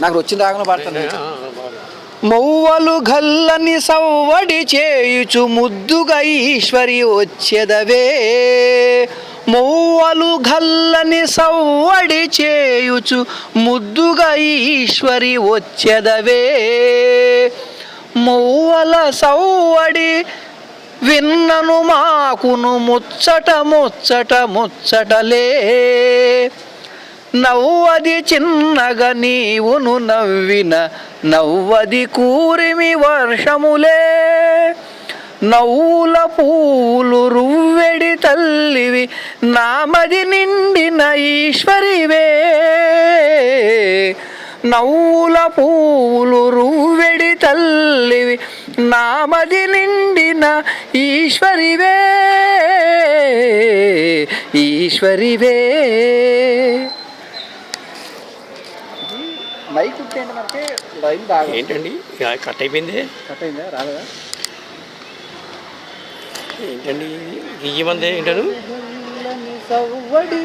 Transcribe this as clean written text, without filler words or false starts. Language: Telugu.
నాకు వచ్చిన రాగంలో పాడతాను. మౌవలు గల్లని సవ్వడి చేయుచు ముద్దుగా ఈశ్వరి వచ్చెదవే, మౌవలు గల్లని సవ్వడి చేయుచు ముద్దుగా ఈశ్వరి వచ్చెదవే, మౌవల సవ్వడి విన్నను మాకును ముచ్చట ముచ్చట ముచ్చటలే, నవ్వది చిన్నగా నీవును నవ్విన నవ్వది కూరిమి వర్షములే, నవ్వుల పూలు రువ్వెడి తల్లివి నామది నిండిన ఈశ్వరివే, నవ్వుల పూలు రువ్వెడి తల్లివి నామది నిండిన ఈశ్వరివే, ఈశ్వరివే. మైక్ ఉంటేంటి మనకి లైన్ బాగా ఏంటండి కట్ అయిపోయింది, కట్ అయిందా రాలేదా ఏంటండి గీయమంది ఏంటను సవ్వడి